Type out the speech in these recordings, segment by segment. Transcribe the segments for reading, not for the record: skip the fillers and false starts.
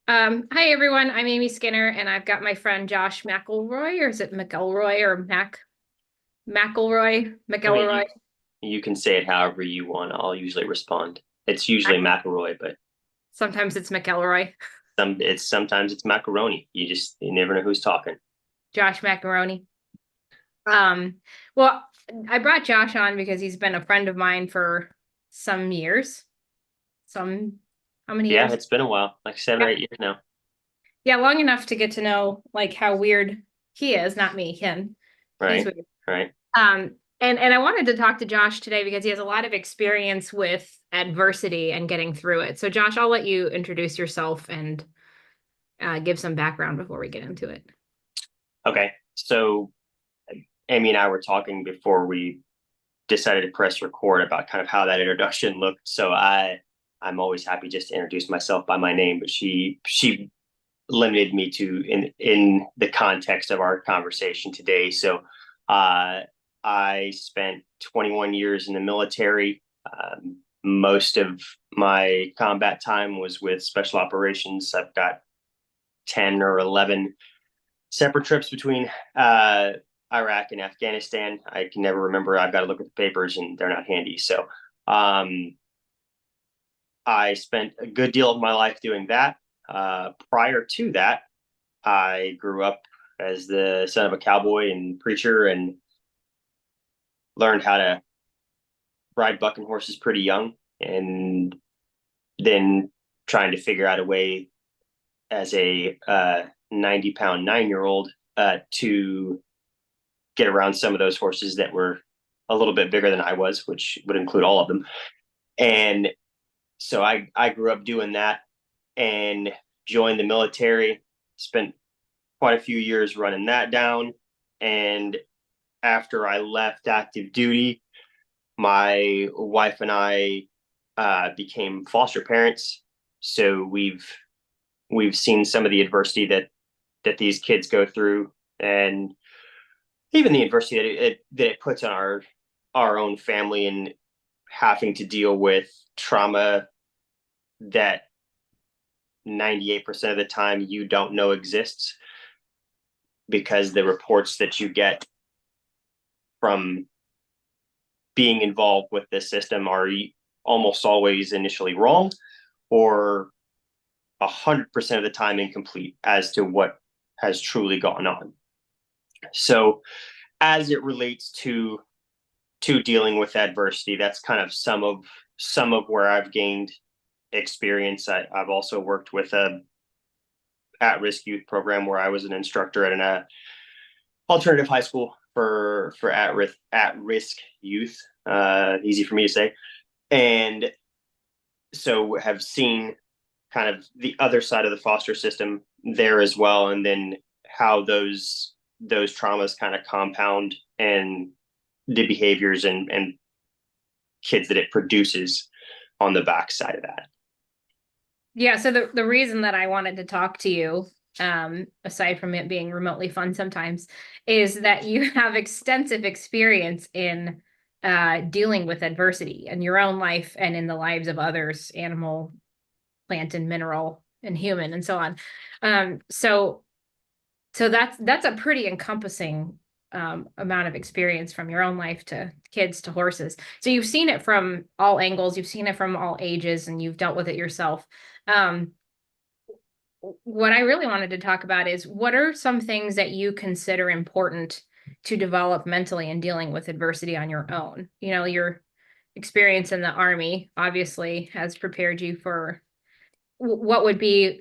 Hi everyone, I'm Amy Skinner and I've got my friend Josh McElroy, or is it McElroy or McElroy? I mean, McElroy. you can say it however you want. I'll usually respond. It's usually McElroy, but Sometimes it's McElroy. sometimes it's macaroni. You never know who's talking. Josh Macaroni. Um, well, I brought Josh on because he's been a friend of mine for some years. Some, how many Yeah, years? it's been a while, like 7 or 8 years now. Yeah, long enough to get to know like how weird he is, not me, him. He's Right, weird. right. And I wanted to talk to Josh today because he has a lot of experience with adversity and getting through it. So, Josh, I'll let you introduce yourself and give some background before we get into it. Okay. So Amy and I were talking before we decided to press record about kind of how that introduction looked. I'm always happy just to introduce myself by my name, but she limited me to in the context of our conversation today. So uh, I spent 21 years in the military. Most of my combat time was with special operations. I've got 10 or 11 separate trips between Iraq and Afghanistan. I can never remember. I've got to look at the papers and they're not handy. So um, I spent a good deal of my life doing that. Prior to that, I grew up as the son of a cowboy and preacher and learned how to ride bucking horses pretty young. And then trying to figure out a way as a 90-pound 9 year old to get around some of those horses that were a little bit bigger than I was, which would include all of them. And so I grew up doing that and joined the military, spent quite a few years running that down. And after I left active duty, my wife and I became foster parents. So we've seen some of the adversity that these kids go through, and even the adversity that it puts on our own family, and having to deal with trauma that 98% of the time you don't know exists, because the reports that you get from being involved with this system are almost always initially wrong, or 100% of the time incomplete as to what has truly gone on. So as it relates to dealing with adversity, that's kind of some of where I've gained experience. I've also worked with a at-risk youth program where I was an instructor at an alternative high school for at risk youth. Easy for me to say. And so have seen kind of the other side of the foster system there as well, and then how those traumas kind of compound, and the behaviors and kids that it produces on the backside of that. Yeah, so the reason that I wanted to talk to you, aside from it being remotely fun sometimes, is that you have extensive experience in dealing with adversity in your own life and in the lives of others, animal, plant and mineral and human and so on. So that's a pretty encompassing amount of experience from your own life to kids to horses. So you've seen it from all angles, you've seen it from all ages, and you've dealt with it yourself. Um, what I really wanted to talk about is what are some things that you consider important to develop mentally in dealing with adversity on your own? You know, your experience in the army obviously has prepared you for what would be,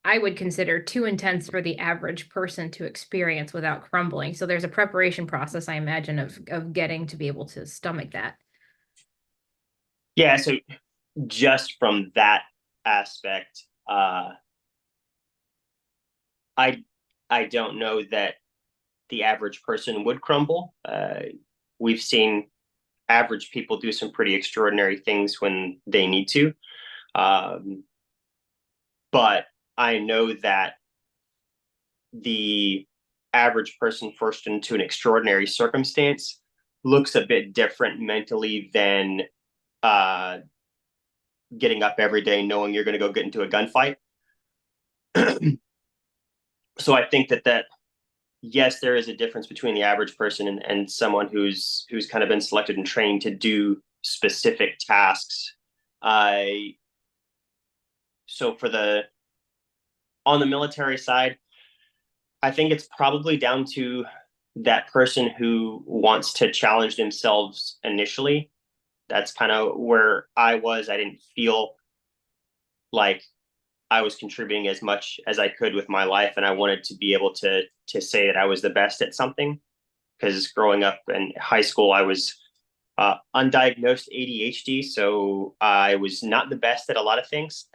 I would consider, too intense for the average person to experience without crumbling. So there's a preparation process, I imagine, of getting to be able to stomach that. Yeah, so just from that aspect, I I don't know that the average person would crumble. We've seen average people do some pretty extraordinary things when they need to. Um, but I know that the average person forced into an extraordinary circumstance looks a bit different mentally than uh, getting up every day knowing you're going to go get into a gunfight. So I think that yes, there is a difference between the average person and someone who's kind of been selected and trained to do specific tasks. I so for the on the military side, I think it's probably down to that person who wants to challenge themselves initially. That's kind of where I was. I didn't feel like I was contributing as much as I could with my life, and I wanted to be able to say that I was the best at something. Because growing up in high school, I was undiagnosed ADHD, so I was not the best at a lot of things.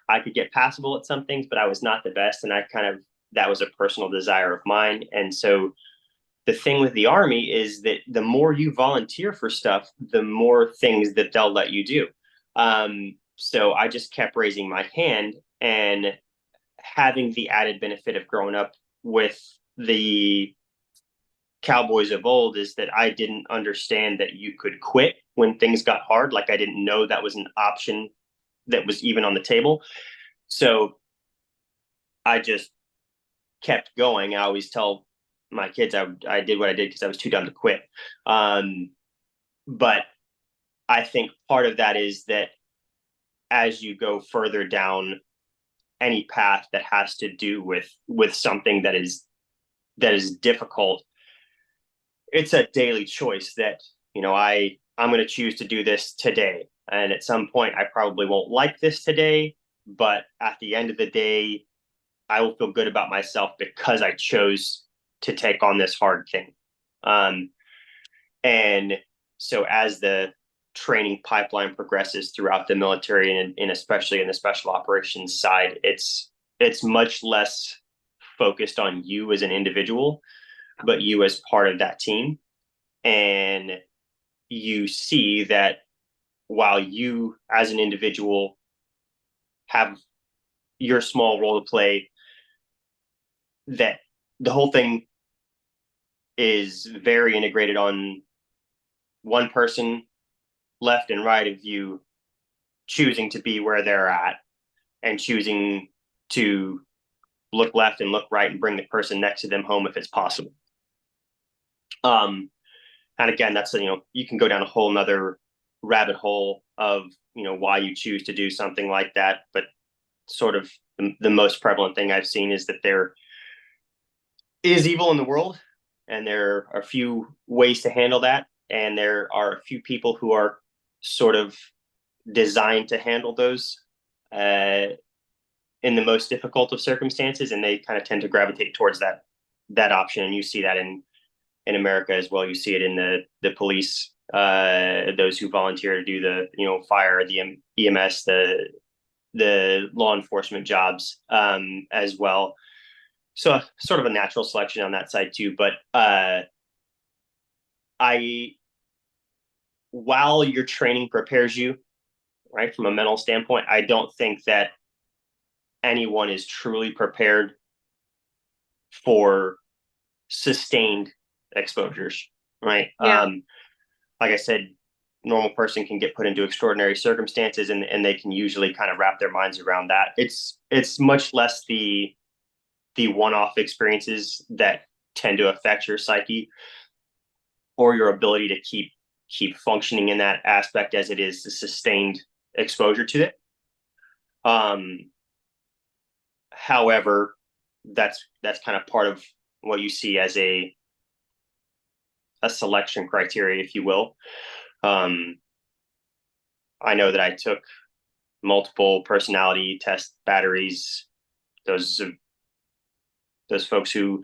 I could get passable at some things, but I was not the best, and I kind of that was a personal desire of mine. And so the thing with the Army is that the more you volunteer for stuff, the more things that they'll let you do. So I just kept raising my hand, and having the added benefit of growing up with the cowboys of old is that I didn't understand that you could quit when things got hard. Like I didn't know that was an option that was even on the table. So I just kept going. I always tell my kids I did what I did because I was too dumb to quit. Um, but I think part of that is that as you go further down any path that has to do with something that is difficult, it's a daily choice that I'm going to choose to do this today, and at some point I probably won't like this today, but at the end of the day I will feel good about myself because I chose to take on this hard thing. um, and so as the training pipeline progresses throughout the military, and especially in the special operations side, it's much less focused on you as an individual, but you as part of that team. And you see that while you as an individual have your small role to play, that the whole thing is very integrated on one person left and right of you choosing to be where they're at and choosing to look left and look right and bring the person next to them home if it's possible. And again, that's you can go down a whole nother rabbit hole of why you choose to do something like that, but sort of the most prevalent thing I've seen is that there is evil in the world, and there are a few ways to handle that, and there are a few people who are sort of designed to handle those uh, in the most difficult of circumstances, and they kind of tend to gravitate towards that option. And you see that in America as well. You see it in the police, those who volunteer to do the fire, the EMS, the law enforcement jobs as well. So sort of a natural selection on that side too. But I while your training prepares you right from a mental standpoint, I don't think that anyone is truly prepared for sustained exposures, right? Yeah. Like I said, normal person can get put into extraordinary circumstances, and they can usually kind of wrap their minds around that. It's much less the one-off experiences that tend to affect your psyche or your ability to keep functioning in that aspect as it is the sustained exposure to it. However, that's kind of part of what you see as a selection criteria, if you will. Um, I know that I took multiple personality test batteries. Those folks who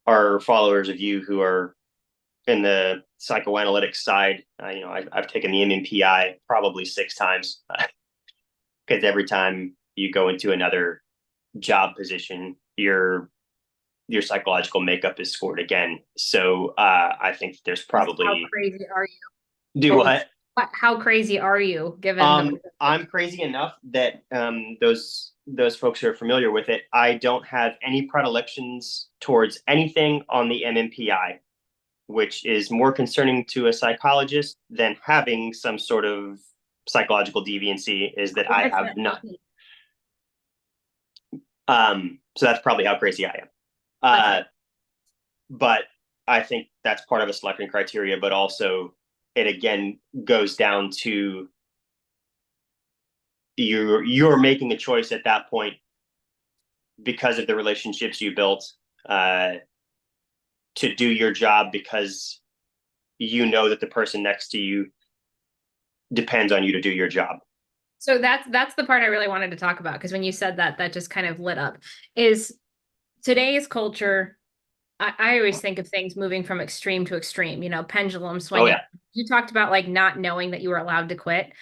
are followers of you who are in the psychoanalytic side, I've taken the MMPI probably 6 times because every time you go into another job position, your psychological makeup is scored again. So I think there's How probably crazy are do you? what How crazy are you given the I'm crazy enough that those folks who are familiar with it, I don't have any predilections towards anything on the MMPI, which is more concerning to a psychologist than having some sort of psychological deviancy, is that why I is have that? none. So that's probably how crazy I am. Okay. But I think that's part of a selection criteria, but also it again goes down to you're making a choice at that point because of the relationships you built uh, to do your job because you know that the person next to you depends on you to do your job. So that's the part I really wanted to talk about, because when you said that, that just kind of lit up. Is today's culture, I always think of things moving from extreme to extreme, pendulum Oh swinging. yeah, You talked about like not knowing that you were allowed to quit.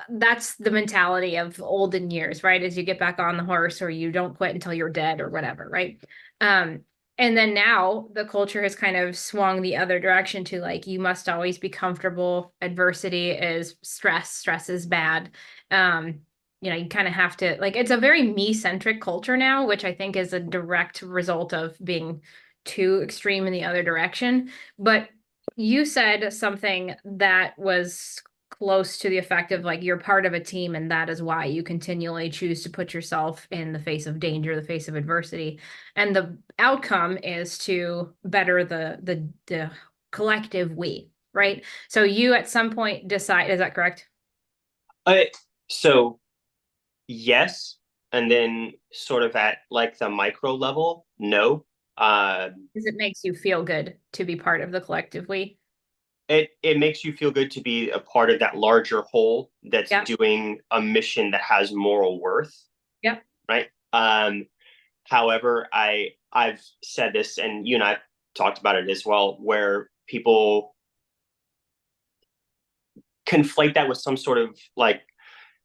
That's the mentality of olden years, right? As you get back on the horse, or you don't quit until you're dead or whatever, right? Um, and then now the culture has kind of swung the other direction to like you must always be comfortable. Adversity is stress. Stress is bad. Um, you kind of have to like it's a very me-centric culture now, which I think is a direct result of being too extreme in the other direction. But you said something that was close to the effect of like you're part of a team, and that is why you continually choose to put yourself in the face of danger, the face of adversity, and the outcome is to better the collective we, right? So you at some point decide, is that correct? I, so yes, and then sort of at like the micro level, no. Uh, Because it makes you feel good to be part of the collective we. it makes you feel good to be a part of that larger whole that's Yep. doing a mission that has moral worth, Yep. right? However, I've said this, and you and I talked about it as well, where people conflate that with some sort of like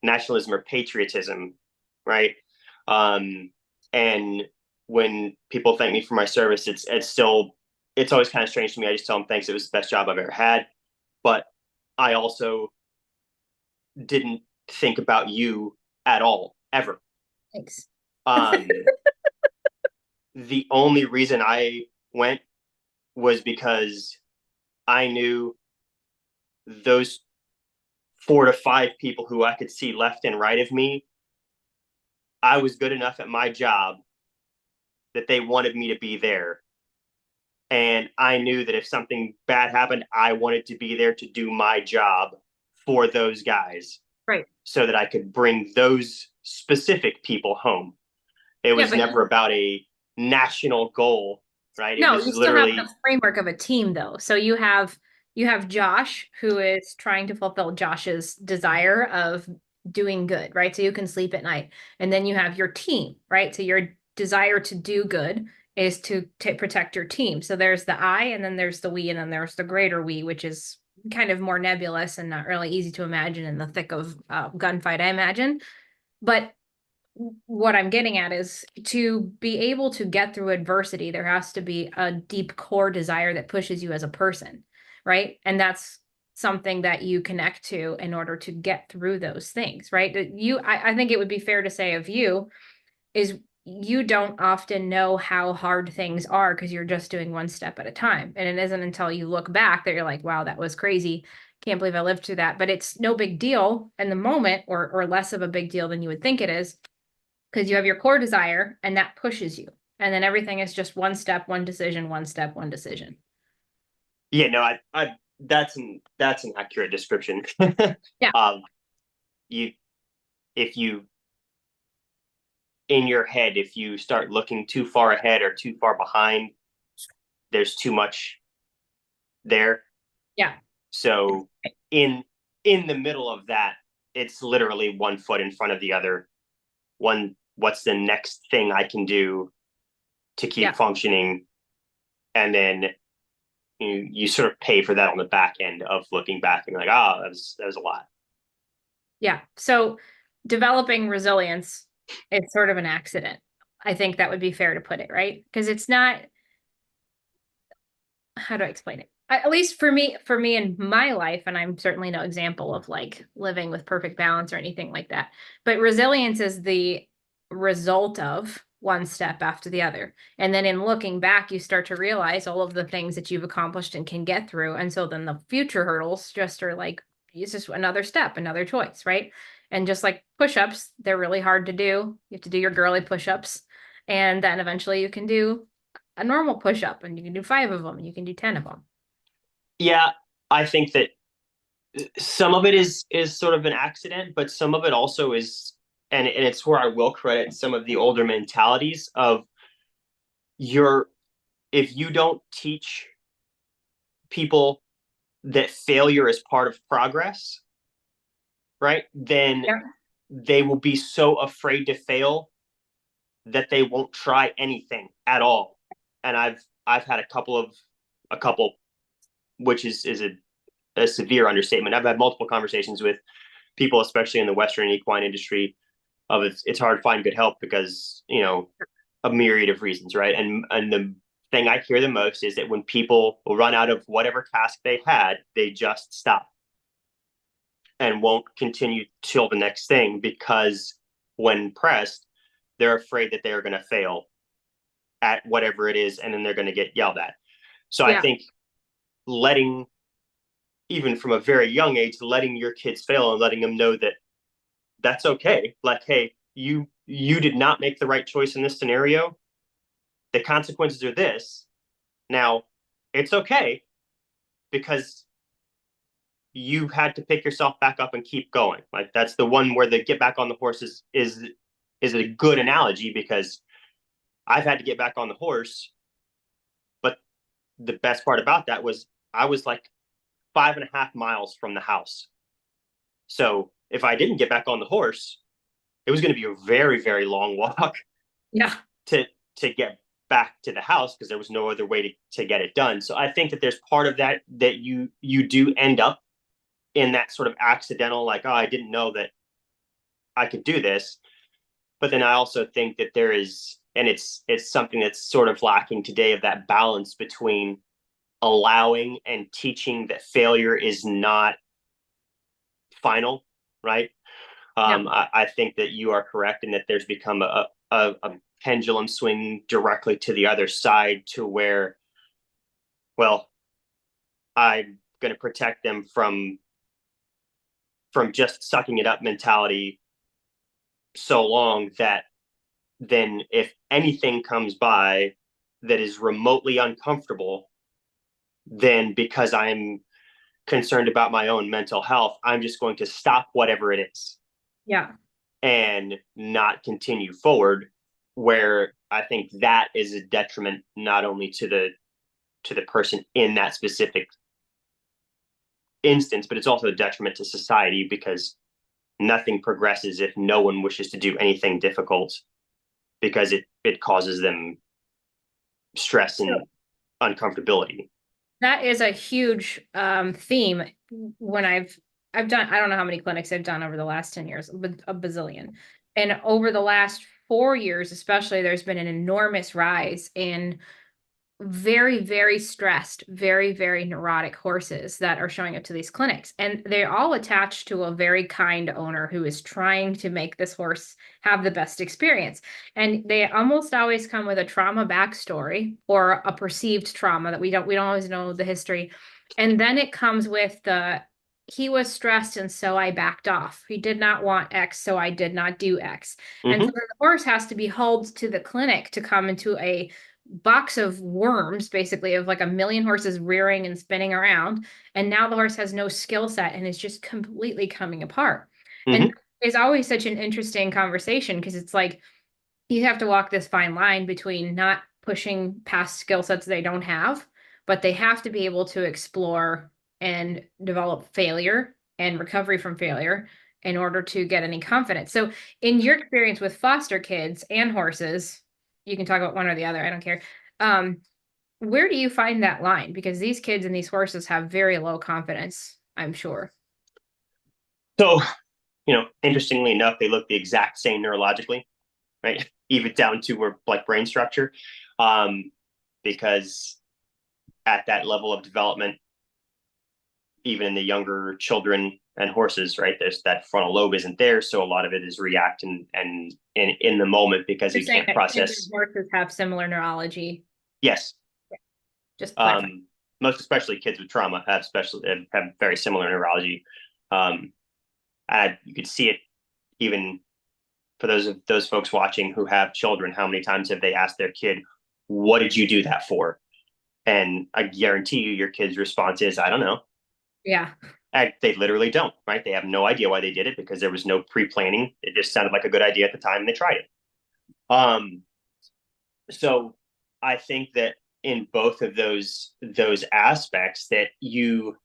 nationalism or patriotism, right? Um, and when people thank me for my service, it's always kind of strange to me. I just tell them thanks. It was the best job I've ever had. But I also didn't think about you at all, ever. Thanks. Um, the only reason I went was because I knew those 4 to 5 people who I could see left and right of me, I was good enough at my job that they wanted me to be there. And I knew that if something bad happened, I wanted to be there to do my job for those guys Right. so that I could bring those specific people home. It Yeah, was but never about a national goal, right? It no, was you still have the literally, framework of a team though. So you have Josh who is trying to fulfill Josh's desire of doing good, right? So you can sleep at night. And then you have your team, right? So your desire to do good is to protect your team. So there's the I, and then there's the we, and then there's the greater we, which is kind of more nebulous and not really easy to imagine in the thick of gunfight, I imagine. But what I'm getting at is to be able to get through adversity, there has to be a deep core desire that pushes you as a person, right? And that's something that you connect to in order to get through those things, right? I think it would be fair to say of you is you don't often know how hard things are because you're just doing one step at a time. And it isn't until you look back that you're like, wow, that was crazy. Can't believe I lived through that. But it's no big deal in the moment, or less of a big deal than you would think it is, because you have your core desire and that pushes you. And then everything is just one step, one decision, one step, one decision. yeah, no, that's an accurate description. Yeah. um, you, if you in your head, if you start looking too far ahead or too far behind, there's too much there. Yeah. So in in the middle of that, it's literally one foot in front of the other. What's the next thing I can do to keep Yeah. functioning? And then you sort of pay for that on the back end of looking back and like, oh, that was a lot. Yeah. So developing resilience is sort of an accident. I think that would be fair to put it, right? Because it's not, how do I explain it? At least for me in my life, and I'm certainly no example of like living with perfect balance or anything like that. But resilience is the result of one step after the other. And then in looking back, you start to realize all of the things that you've accomplished and can get through. And so then the future hurdles just are like, it's just another step, another choice, right? And just like push-ups, they're really hard to do. You have to do your girly push-ups. And then eventually you can do a normal push-up and you can do 5 of them and you can do 10 of them. Yeah, I think that some of it is sort of an accident, but some of it also is, and it's where I will credit some of the older mentalities of your, if you don't teach people that failure is part of progress, right? Then Yeah. they will be so afraid to fail that they won't try anything at all. And I've had a couple, which is a severe understatement. I've had multiple conversations with people, especially in the Western equine industry, of it's hard to find good help because, a myriad of reasons, right? And the thing I hear the most is that when people will run out of whatever task they had, they just stop and won't continue till the next thing because when pressed, they're afraid that they're going to fail at whatever it is, and then they're going to get yelled at. So I Yeah. think letting, even from a very young age, letting your kids fail and letting them know that that's okay. Like, hey, you did not make the right choice in this scenario. The consequences are this. Now, it's okay because you had to pick yourself back up and keep going. Like that's the one where the get back on the horse is a good analogy because I've had to get back on the horse, but the best part about that was I was like 5.5 miles from the house. So if I didn't get back on the horse, it was going to be a very, very long walk Yeah. to to get back to the house because there was no other way to get it done. So I think that there's part of that you do end up in that sort of accidental, like, oh, I didn't know that I could do this. But then I also think that there is, and it's something that's sort of lacking today, of that balance between allowing and teaching that failure is not final, right? Yeah. I think that you are correct in that there's become a pendulum swing directly to the other side to where, well, I'm going to protect them from just sucking it up mentality so long that then if anything comes by that is remotely uncomfortable, then because I'm concerned about my own mental health, I'm just going to stop whatever it is Yeah. and not continue forward. Where I think that is a detriment not only to the person in that specific instance, but it's also a detriment to society because nothing progresses if no one wishes to do anything difficult because it causes them stress So and uncomfortability. that is a huge theme when I've done, I don't know how many clinics I've done over the last 10 years, but a bazillion. And over the last 4 years, especially, there's been an enormous rise in very, very stressed, very, very neurotic horses that are showing up to these clinics. And they're all attached to a very kind owner who is trying to make this horse have the best experience. And they almost always come with a trauma backstory or a perceived trauma that we don't always know the history. And then it comes with the he was stressed and so I backed off. He did not want X, so I did not do X. And so Mm-hmm. then the horse has to be hauled to the clinic to come into a box of worms, basically, of like a million horses rearing and spinning around. And now the horse has no skill set and is just completely coming apart. And Mm-hmm. it's always such an interesting conversation because it's like you have to walk this fine line between not pushing past skill sets they don't have, but they have to be able to explore and develop failure and recovery from failure in order to get any confidence. So, in your experience with foster kids and horses, you can talk about one or the other, I don't care. Um, where do you find that line? Because these kids and these horses have very low confidence, I'm sure. So, interestingly enough, they look the exact same neurologically, right? Even down to where like brain structure, um, because at that level of development, even in the younger children and horses, right, there's that frontal lobe isn't there, so a lot of it is react and in the moment because You're you saying can't that kids and process. horses have similar neurology. Yes, Just clarify. um, most especially kids with trauma have very similar neurology. Um, you could see it even for those folks watching who have children, how many times have they asked their kid, what did you do that for? And I guarantee you your kid's response is, I don't know. Yeah. And they literally don't, right? They have no idea why they did it because there was no pre-planning. It just sounded like a good idea at the time and they tried it. Um, so I think that in both of those aspects that you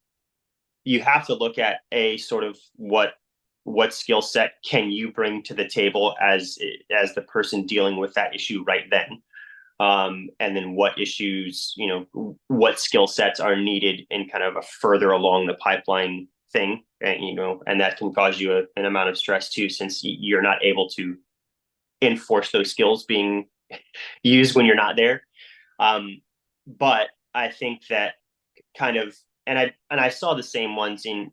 have to look at a sort of what skill set can you bring to the table as the person dealing with that issue right then, and then what issues, what skill sets are needed in kind of a further along the pipeline thing, and that can cause you an amount of stress too, since you're not able to enforce those skills being used when you're not there. But I think that kind of, and I saw the same ones in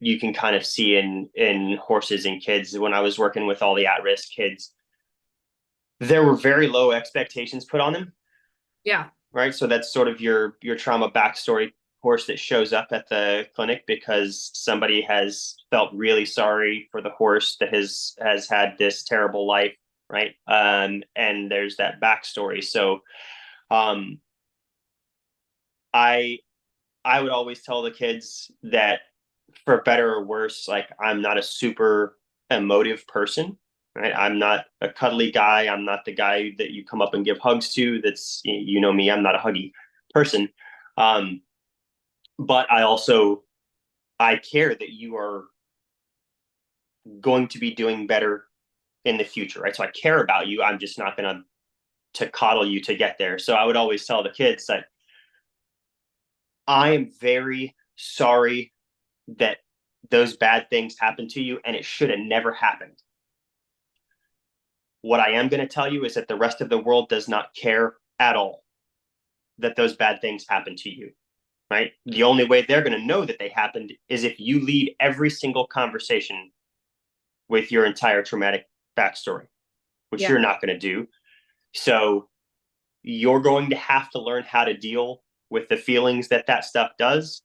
you can kind of see in horses and kids when I was working with all the at-risk kids. There were very low expectations put on them, Yeah. right? So that's sort of your trauma backstory horse that shows up at the clinic because somebody has felt really sorry for the horse that has had this terrible life, right? And there's that backstory. So um, I I would always tell the kids that for better or worse, like I'm not a super emotive person, right? I'm not a cuddly guy. I'm not the guy that you come up and give hugs to. That's, me, I'm not a huggy person. Um, but I care that you are going to be doing better in the future, right? So I care about you. I'm just not going to coddle you to get there. So I would always tell the kids that I am very sorry that those bad things happened to you and it should have never happened. What I am going to tell you is that the rest of the world does not care at all that those bad things happened to you, right? The only way they're going to know that they happened is if you lead every single conversation with your entire traumatic backstory, which Yeah. you're not going to do. So you're going to have to learn how to deal with the feelings that stuff does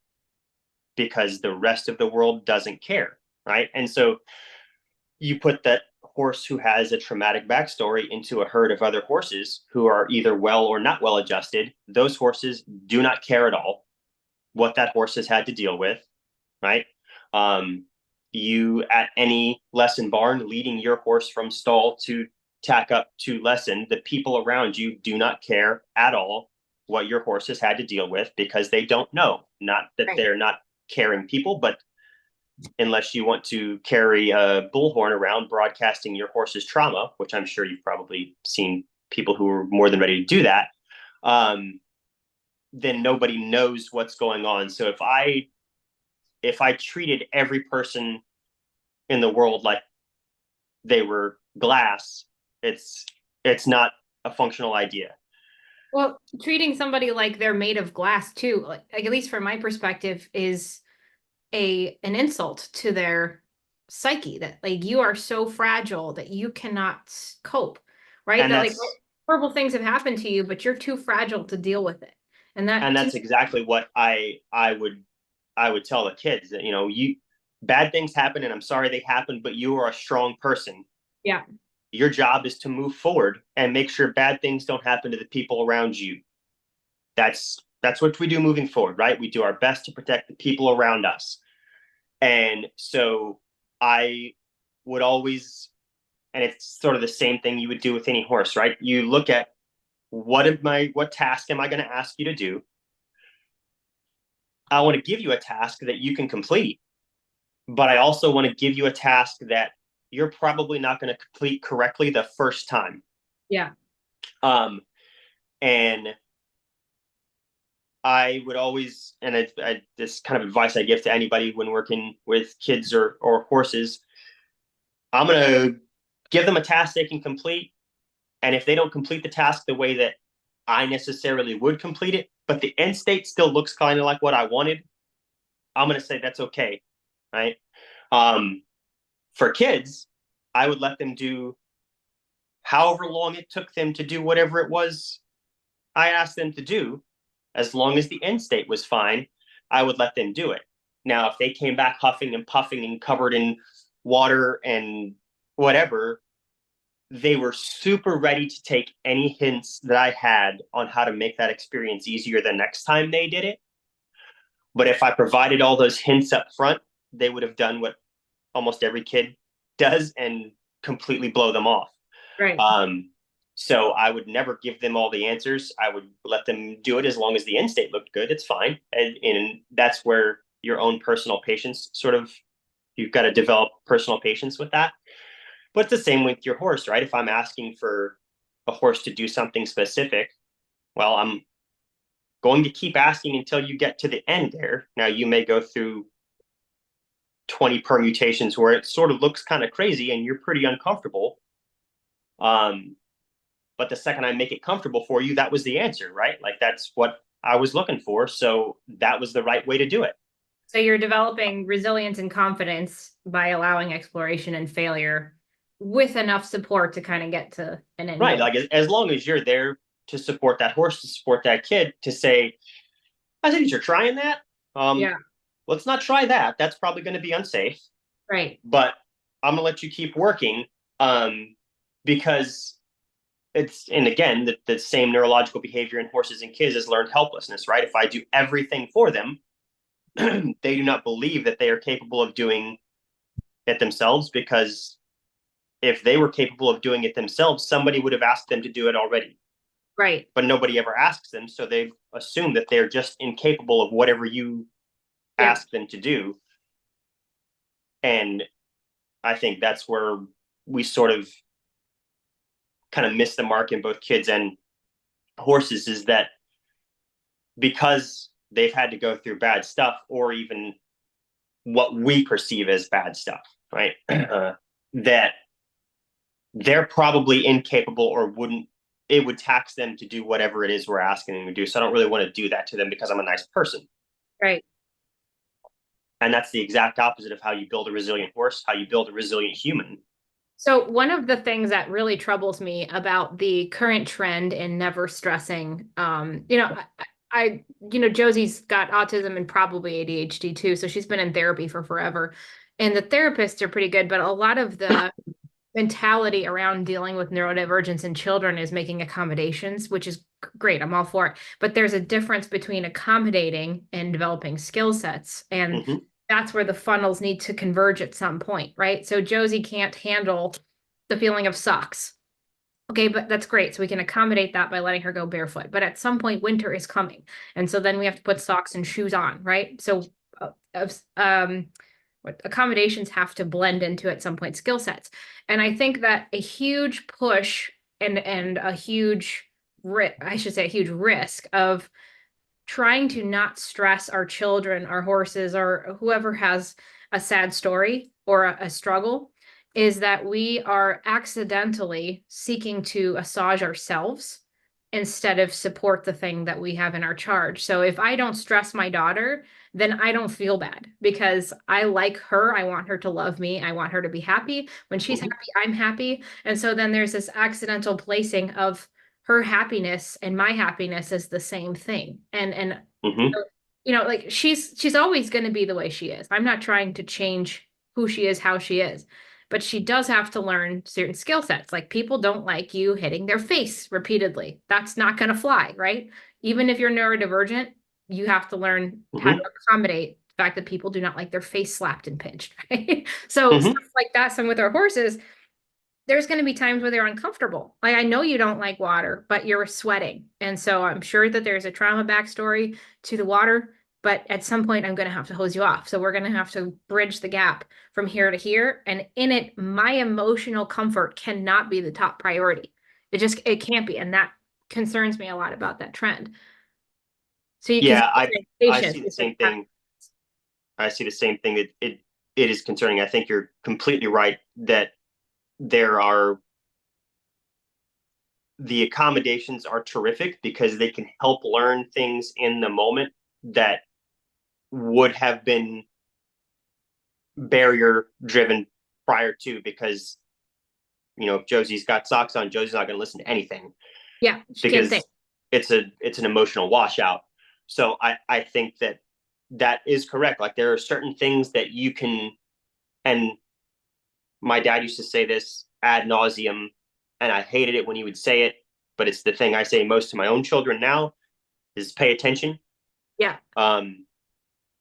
because the rest of the world doesn't care, right? And so you put that horse who has a traumatic backstory into a herd of other horses who are either well or not well adjusted. Those horses do not care at all what that horse has had to deal with, right? You at any lesson barn leading your horse from stall to tack up to lesson, the people around you do not care at all what your horse has had to deal with because they don't know. Not that Right. they're not caring people, but unless you want to carry a bullhorn around broadcasting your horse's trauma, which I'm sure you've probably seen people who are more than ready to do that, then nobody knows what's going on. So if I treated every person in the world like they were glass, it's not a functional idea. Well, treating somebody like they're made of glass too, like at least from my perspective, is an insult to their psyche that like you are so fragile that you cannot cope, right? And That like that's horrible things have happened to you, but you're too fragile to deal with it. And and that to that's me, exactly what I would tell the kids that you bad things happen and I'm sorry they happened, but you are a strong person. yeah, Your job is to move forward and make sure bad things don't happen to the people around you. That's what we do moving forward, right? We do our best to protect the people around us. And so I would always, and it's sort of the same thing you would do with any horse, right? You look at what task am I going to ask you to do? I want to give you a task that you can complete, but I also want to give you a task that you're probably not going to complete correctly the first time. yeah, Um, and I would always, and this kind of advice I give to anybody when working with kids or horses, I'm going to give them a task they can complete. And if they don't complete the task the way that I necessarily would complete it, but the end state still looks kind of like what I wanted, I'm going to say that's okay. Right. Um, for kids, I would let them do however long it took them to do whatever it was I asked them to do. As long as the end state was fine, I would let them do it. Now, if they came back huffing and puffing and covered in water and whatever, they were super ready to take any hints that I had on how to make that experience easier the next time they did it. But if I provided all those hints up front, they would have done what almost every kid does and completely blow them off. Right. Um, so I would never give them all the answers. I would let them do it as long as the end state looked good. It's fine. And that's where your own personal patience sort of, you've got to develop personal patience with that. But it's the same with your horse, right? If I'm asking for a horse to do something specific, well, I'm going to keep asking until you get to the end there. Now, you may go through 20 permutations where it sort of looks kind of crazy and you're pretty uncomfortable. Um, but the second I make it comfortable for you, that was the answer, right? Like that's what I was looking for. So that was the right way to do it. So you're developing resilience and confidence by allowing exploration and failure with enough support to kind of get to an end Right. goal. Like as long as you're there to support that horse, to support that kid, to say, I think you're trying that. Um, Yeah, let's not try that. That's probably going to be unsafe. right. But I'm gonna let you keep working because it's, and again, the same neurological behavior in horses and kids is learned helplessness, right? If I do everything for them, they do not believe that they are capable of doing it themselves, because if they were capable of doing it themselves, somebody would have asked them to do it already. Right. But nobody ever asks them, so they assume that they're just incapable of whatever you Yep. ask them to do. And I think that's where we sort of kind of miss the mark in both kids and horses, is that because they've had to go through bad stuff, or even what we perceive as bad stuff, right? That they're probably incapable, or wouldn't, it would tax them to do whatever it is we're asking them to do. So I don't really want to do that to them because I'm a nice person. Right. And that's the exact opposite of how you build a resilient horse, how you build a resilient human. So one of the things that really troubles me about the current trend in never stressing, Josie's got autism and probably ADHD too, so she's been in therapy for forever. And the therapists are pretty good, but a lot of the mentality around dealing with neurodivergence in children is making accommodations, which is great. I'm all for it. But there's a difference between accommodating and developing skill sets. And Mm-hmm. that's where the funnels need to converge at some point, right? So Josie can't handle the feeling of socks. Okay, but that's great. So we can accommodate that by letting her go barefoot. But at some point, winter is coming. And so then we have to put socks and shoes on, right? So uh, um, what accommodations have to blend into at some point skill sets. And I think that a huge push and a huge I should say a huge risk of trying to not stress our children, our horses, or whoever has a sad story or a struggle is that we are accidentally seeking to assuage ourselves instead of support the thing that we have in our charge. So if I don't stress my daughter, then I don't feel bad because I like her. I want her to love me. I want her to be happy. When she's Mm-hmm. happy, I'm happy. And so then there's this accidental placing of her happiness and my happiness is the same thing. And Mm-hmm. like she's always going to be the way she is. I'm not trying to change who she is, how she is. But she does have to learn certain skill sets. Like people don't like you hitting their face repeatedly. That's not going to fly, right? Even if you're neurodivergent, you have to learn how to Mm-hmm. accommodate the fact that people do not like their face slapped and pinched, right? So Mm-hmm. stuff like that. Some with our horses, there's going to be times where they're uncomfortable. Like I know you don't like water, but you're sweating. And so I'm sure that there's a trauma backstory to the water, but at some point I'm going to have to hose you off. So we're going to have to bridge the gap from here to here. And in it, my emotional comfort cannot be the top priority. It can't be. And that concerns me a lot about that trend. So you can Yeah, I patience. see the same thing. I see the same thing. It is concerning. I think you're completely right that there are, the accommodations are terrific because they can help learn things in the moment that would have been barrier driven prior to, because if Josie's got socks on, Josie's not going to listen to anything Yeah, she can't think. because it's an emotional washout. So I think that that is correct. Like there are certain things that you can, and my dad used to say this ad nauseum, and I hated it when he would say it, but it's the thing I say most to my own children now is pay attention. Yeah. Um,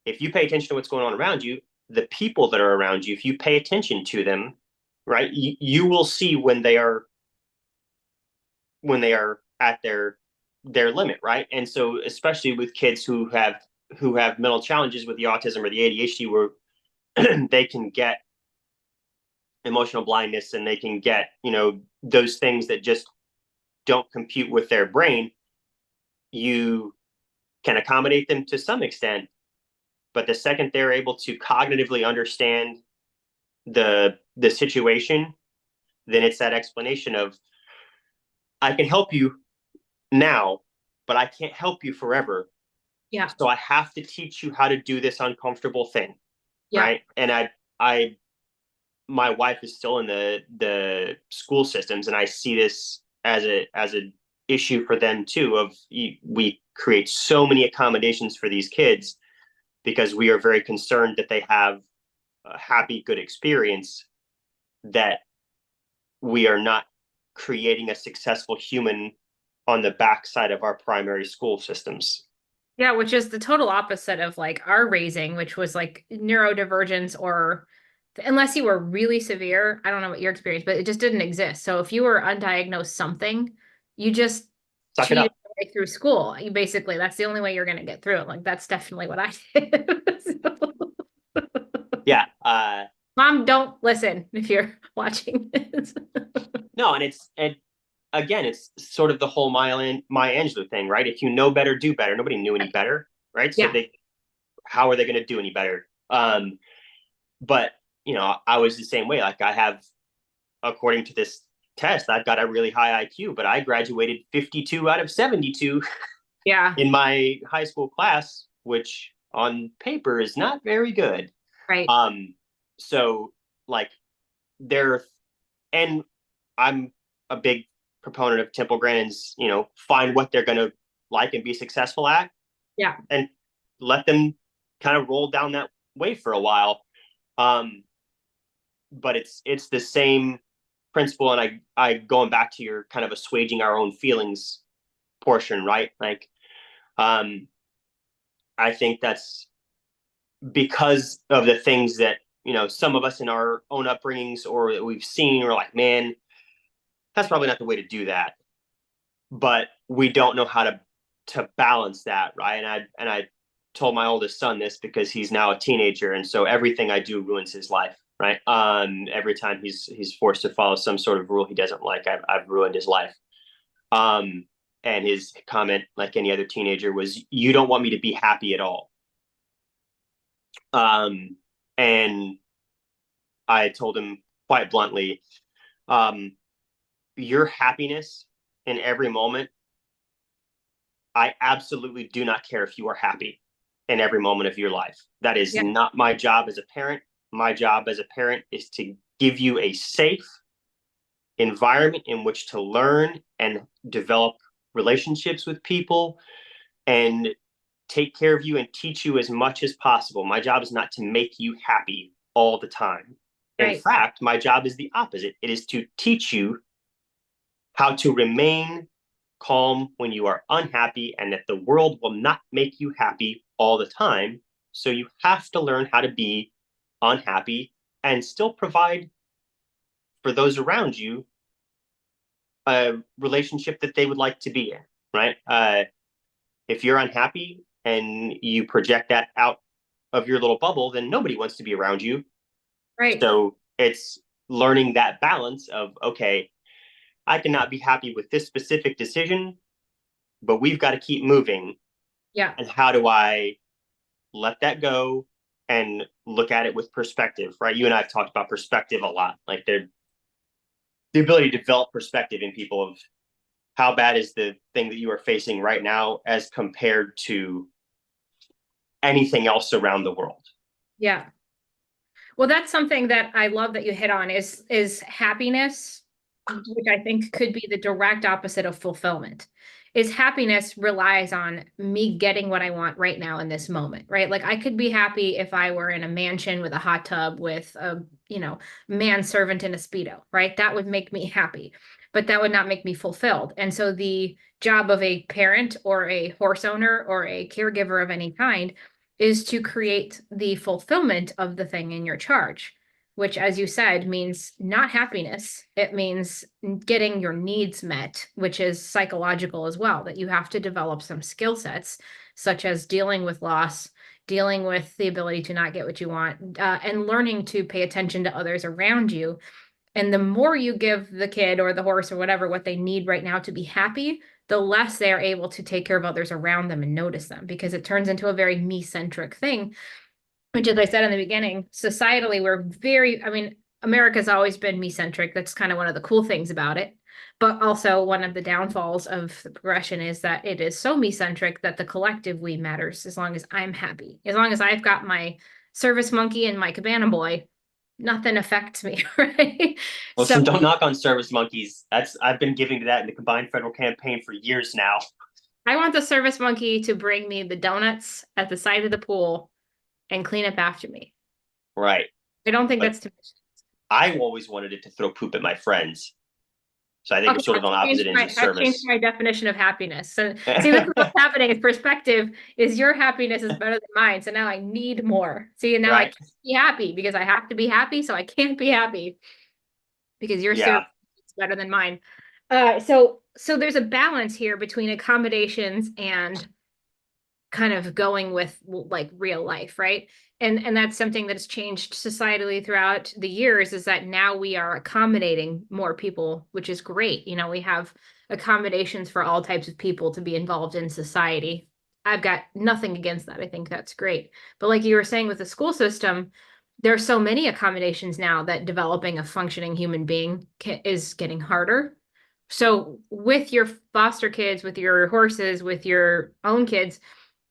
if you pay attention to what's going on around you, the people that are around you, if you pay attention to them, right, you will see when they are at their limit, right? And so especially with kids who have mental challenges with the autism or the ADHD, where they can get emotional blindness and they can get, those things that just don't compute with their brain, you can accommodate them to some extent. But the second they're able to cognitively understand the situation, then it's that explanation of, I can help you now, but I can't help you forever. Yeah. So I have to teach you how to do this uncomfortable thing, Yeah. right? And I my wife is still in the school systems, and I see this as a issue for them too. Of we create so many accommodations for these kids because we are very concerned that they have a happy, good experience, that we are not creating a successful human on the backside of our primary school systems. Yeah, which is the total opposite of like our raising, which was like neurodivergence or unless you were really severe, I don't know what your experience, but it just didn't exist. So if you were undiagnosed something, you just Suck it cheated up. your way through school. You basically, that's the only way you're going to get through it. Like that's definitely what I did. Yeah. Mom, don't listen if you're watching this. No, and again, it's sort of the whole Maya Angelou thing, right? If you know better, do better. Nobody knew any better, right? So Yeah. they, how are they going to do any better? But I was the same way. Like I have, according to this test, I've got a really high IQ, but I graduated 52 out of 72 Yeah. in my high school class, which on paper is not very good. Right. Um, so like there, and I'm a big proponent of Temple Grandin's, find what they're going to like and be successful at, Yeah. and let them kind of roll down that way for a while. Um, but it's the same principle, and I going back to your kind of assuaging our own feelings portion, right? Like, um, I think that's because of the things that some of us in our own upbringings or that we've seen, we're like, man, that's probably not the way to do that. But we don't know how to balance that, right? And I told my oldest son this because he's now a teenager, and so everything I do ruins his life, right? Every time he's forced to follow some sort of rule he doesn't like, I've ruined his life. Um, and his comment, like any other teenager, was, "You don't want me to be happy at all." Um, and I told him quite bluntly, um, "Your happiness in every moment, I absolutely do not care if you are happy in every moment of your life. That is Yeah. not my job as a parent. My job as a parent is to give you a safe environment in which to learn and develop relationships with people and take care of you and teach you as much as possible. My job is not to make you happy all the time. In Right. fact, my job is the opposite. It is to teach you how to remain calm when you are unhappy, and that the world will not make you happy all the time. So you have to learn how to be unhappy and still provide for those around you a relationship that they would like to be in, right? If you're unhappy and you project that out of your little bubble, then nobody wants to be around you. Right. So it's learning that balance of, okay, I cannot be happy with this specific decision, but we've got to keep moving. Yeah. And how do I let that go and look at it with perspective, right? You and I have talked about perspective a lot, like the ability to develop perspective in people of how bad is the thing that you are facing right now as compared to anything else around the world. Yeah. Well, that's something that I love that you hit on is happiness. which I think could be the direct opposite of fulfillment, is happiness relies on me getting what I want right now in this moment, right? Like I could be happy if I were in a mansion with a hot tub with a, manservant in a Speedo, right? That would make me happy, but that would not make me fulfilled. And so the job of a parent or a horse owner or a caregiver of any kind is to create the fulfillment of the thing in your charge, which, as you said, means not happiness. It means getting your needs met, which is psychological as well, that you have to develop some skill sets, such as dealing with loss, dealing with the ability to not get what you want, and learning to pay attention to others around you. And the more you give the kid or the horse or whatever what they need right now to be happy, the less they are able to take care of others around them and notice them, because it turns into a very me-centric thing, which, as I said in the beginning, societally, I mean, America's always been me-centric. That's kind of one of the cool things about it. But also, one of the downfalls of the progression is that it is so me-centric that the collective we matters as long as I'm happy. As long as I've got my service monkey and my cabana boy, nothing affects me, right? So Listen, don't knock on service monkeys. I've been giving to that in the combined federal campaign for years now. I want the service monkey to bring me the donuts at the side of the pool and clean up after me. Right. I don't think But that's too much. I always wanted it to throw poop at my friends. So I think we're Okay, sort of on opposite ends of I've changed service. my definition of happiness. So see, this is what's happening. Is perspective is your happiness is better than mine. So now I need more. See, and now I Right. can't be happy because I have to be happy. So I can't be happy because your Yeah. service is better than mine. So there's a balance here between accommodations and kind of going with like real life, right? And that's something that's changed societally throughout the years, is that now we are accommodating more people, which is great. We have accommodations for all types of people to be involved in society. I've got nothing against that. I think that's great. But like you were saying with the school system, there are so many accommodations now that developing a functioning human being is getting harder. So with your foster kids, with your horses, with your own kids,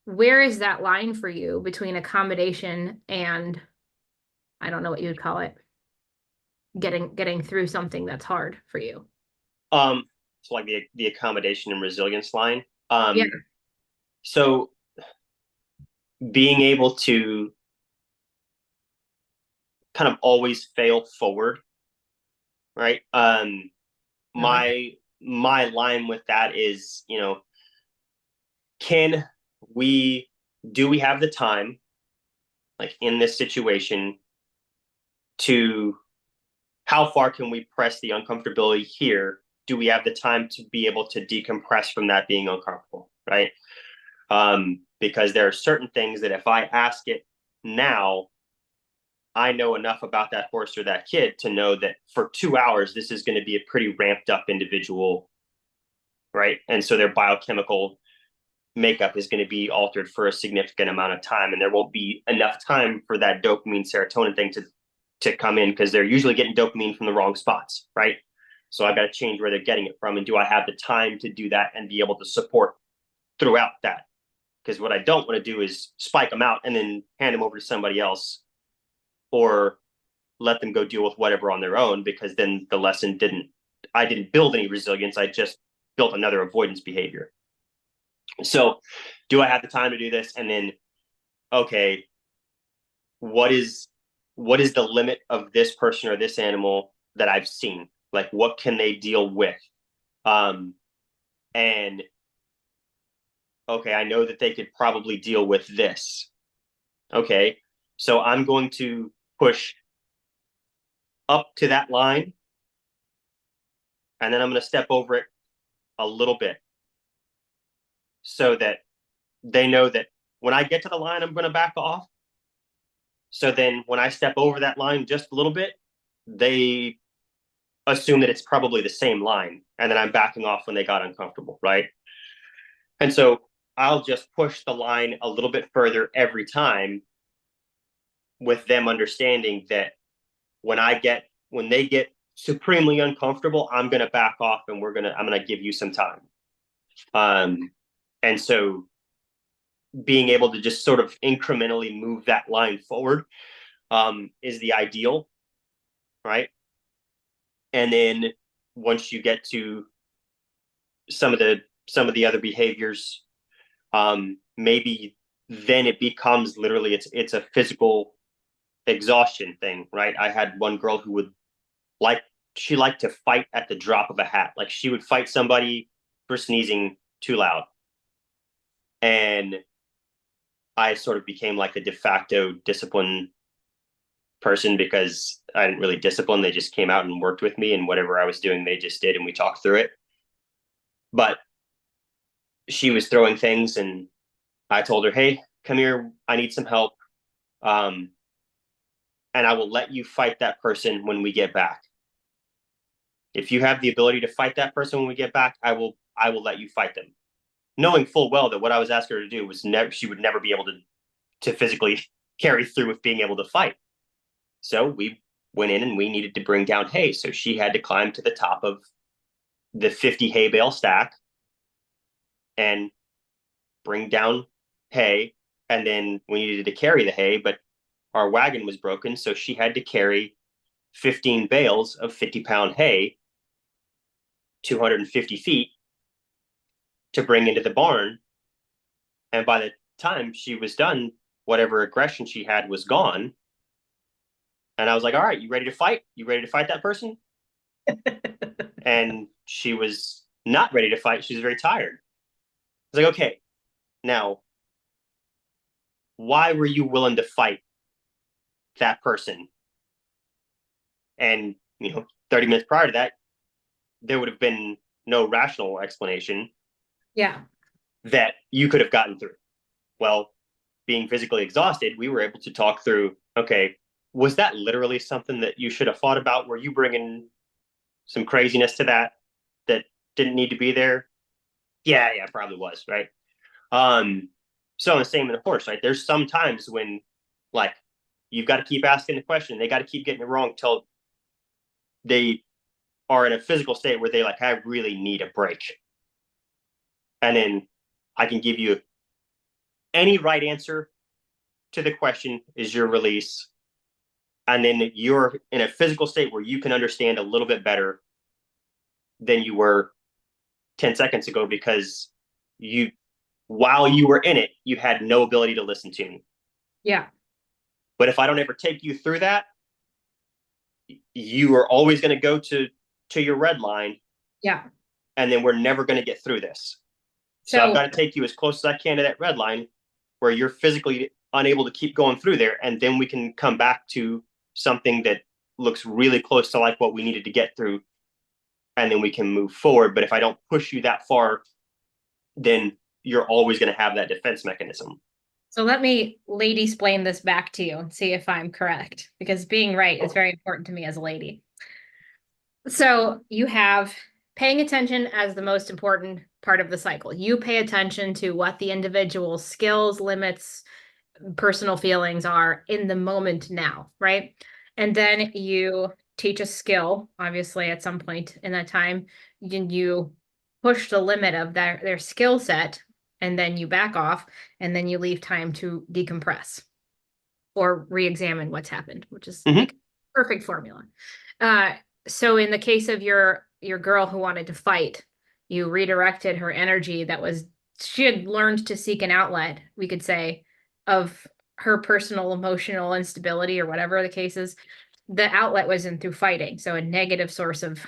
where is that line for you between accommodation and, I don't know what you'd call it, getting through something that's hard for you? So like the accommodation and resilience line. Yeah. So being able to kind of always fail forward, right? I like that. My line with that is, can we do we have the time, like in this situation, to how far can we press the uncomfortability here? Do we have the time to be able to decompress from that being uncomfortable, right? Because there are certain things that if I ask it now, I know enough about that horse or that kid to know that for 2 hours, this is going to be a pretty ramped up individual, right? And so their biochemical makeup is going to be altered for a significant amount of time, and there won't be enough time for that dopamine serotonin thing to come in, because they're usually getting dopamine from the wrong spots, right? So I've got to change where they're getting it from, and do I have the time to do that and be able to support throughout that? Because what I don't want to do is spike them out and then hand them over to somebody else, or let them go deal with whatever on their own, because then the lesson I didn't build any resilience. I just built another avoidance behavior. So do I have the time to do this? And then, okay, what is the limit of this person or this animal that I've seen? Like, what can they deal with? And okay, I know that they could probably deal with this. Okay, so I'm going to push up to that line, and then I'm going to step over it a little bit, so that they know that when I get to the line, I'm going to back off. So then when I step over that line just a little bit, they assume that it's probably the same line, and then I'm backing off when they got uncomfortable, right? And so I'll just push the line a little bit further every time, with them understanding that when they get supremely uncomfortable, I'm going to back off, and I'm going to give you some time. And so being able to just sort of incrementally move that line forward is the ideal, right? And then once you get to some of the other behaviors, maybe then it becomes literally it's a physical exhaustion thing, right? I had one girl who would like she liked to fight at the drop of a hat. Like she would fight somebody for sneezing too loud. And I sort of became like a de facto discipline person because I didn't really discipline. They just came out and worked with me, and whatever I was doing, they just did, and we talked through it. But she was throwing things, and I told her, "Hey, come here. I need some help. Um, and I will let you fight that person when we get back. If you have the ability to fight that person when we get back, I will let you fight them." Knowing full well that what I was asking her to do was never she would never be able to physically carry through with being able to fight. So we went in and we needed to bring down hay. So she had to climb to the top of the 50 hay bale stack and bring down hay. And then we needed to carry the hay, but our wagon was broken. So she had to carry 15 bales of 50-pound hay, 250 feet to bring into the barn. And by the time she was done, whatever aggression she had was gone. And I was like, all right, you ready to fight? You ready to fight that person? And she was not ready to fight. She was very tired. I was like, okay, now, why were you willing to fight that person? And, 30 minutes prior to that, there would have been no rational explanation Yeah. that you could have gotten through. Well, being physically exhausted, we were able to talk through, okay, was that literally something that you should have thought about? Were you bringing some craziness to that didn't need to be there? Yeah, probably was, right? Um, so the same in a horse, right? There's some times when like you've got to keep asking the question. They got to keep getting it wrong till they are in a physical state where they like, I really need a break. And then I can give you any right answer to the question is your release. And then you're in a physical state where you can understand a little bit better than you were 10 seconds ago because you while you were in it, you had no ability to listen to me. Yeah. But if I don't ever take you through that, you are always going to go to your red line. Yeah. And then we're never going to get through this. So I've So got to take you as close as I can to that red line where you're physically unable to keep going through there. And then we can come back to something that looks really close to like what we needed to get through. And then we can move forward. But if I don't push you that far, then you're always going to have that defense mechanism. So let me lady explain this back to you and see if I'm correct, because being right is very important to me as a lady. So you have paying attention as the most important part of the cycle. You pay attention to what the individual's skills, limits, personal feelings are in the moment now, right? And then you teach a skill, obviously, at some point in that time, you push the limit of their skill set, and then you back off, and then you leave time to decompress or re-examine what's happened, which is like perfect formula. So in the case of your girl who wanted to fight, you redirected her energy she had learned to seek an outlet, we could say, of her personal emotional instability or whatever the case is. The outlet was in through fighting. So a negative source of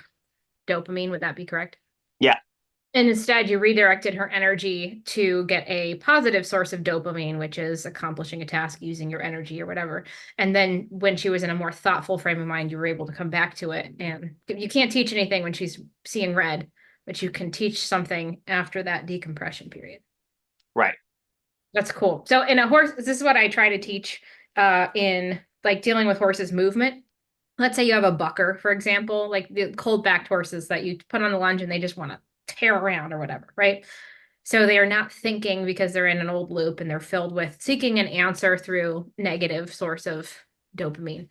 dopamine, would that be correct? Yeah. And instead, you redirected her energy to get a positive source of dopamine, which is accomplishing a task using your energy or whatever. And then when she was in a more thoughtful frame of mind, you were able to come back to it. And you can't teach anything when she's seeing red, but you can teach something after that decompression period. Right. That's cool. So in a horse, this is what I try to teach in like dealing with horses' movement. Let's say you have a bucker, for example, like the cold-backed horses that you put on the lunge and they just want to tear around or whatever, right? So they are not thinking because they're in an old loop and they're filled with seeking an answer through negative source of dopamine.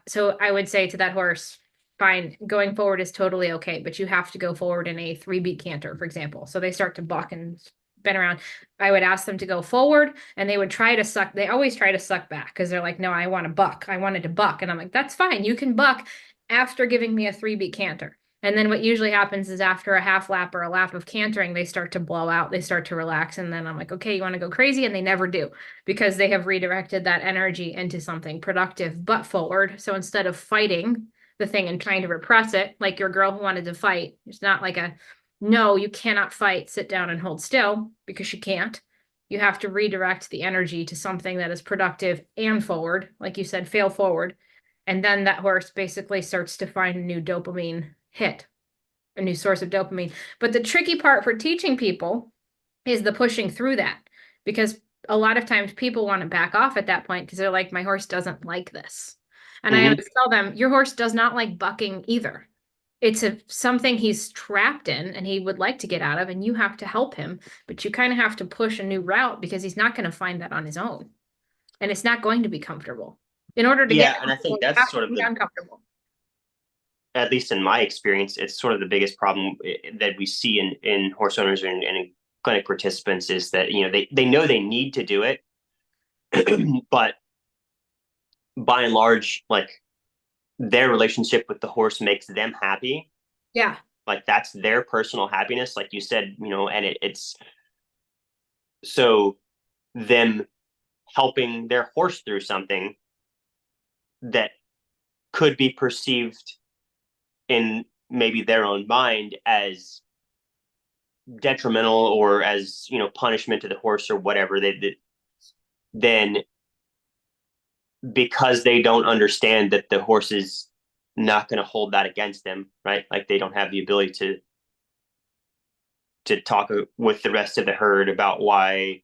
So I would say to that horse, fine, going forward is totally okay, but you have to go forward in a 3-beat canter, for example. So they start to buck and spin around. I would ask them to go forward and they would try to suck. They always try to suck back because they're like, no, I want to buck. I wanted to buck. And I'm like, that's fine. You can buck after giving me a 3-beat canter. And then what usually happens is after a half lap or a lap of cantering, they start to blow out, they start to relax. And then I'm like, okay, you want to go crazy? And they never do because they have redirected that energy into something productive but forward. So instead of fighting the thing and trying to repress it, like your girl who wanted to fight, it's not like a no, you cannot fight, sit down and hold still because she can't. You have to redirect the energy to something that is productive and forward, like you said, fail forward. And then that horse basically starts to find a new dopamine hit, a new source of dopamine. But the tricky part for teaching people is the pushing through that because a lot of times people want to back off at that point because they're like, my horse doesn't like this. And I Hmm. always tell them, your horse does not like bucking either. It's something he's trapped in and he would like to get out of, and you have to help him, but you kind of have to push a new route because he's not going to find that on his own. And it's not going to be comfortable. In order to get Yeah, and I comfortable, think you that's have to sort of be the, uncomfortable. at least in my experience, it's sort of the biggest problem that we see in horse owners and in clinic participants is that, they know they need to do it, but by and large, like their relationship with the horse makes them happy. Yeah. Like that's their personal happiness, like you said, and it's so them helping their horse through something that could be perceived in maybe their own mind as detrimental or as punishment to the horse or whatever then because they don't understand that the horse is not going to hold that against them, right? Like they don't have the ability to talk with the rest of the herd about why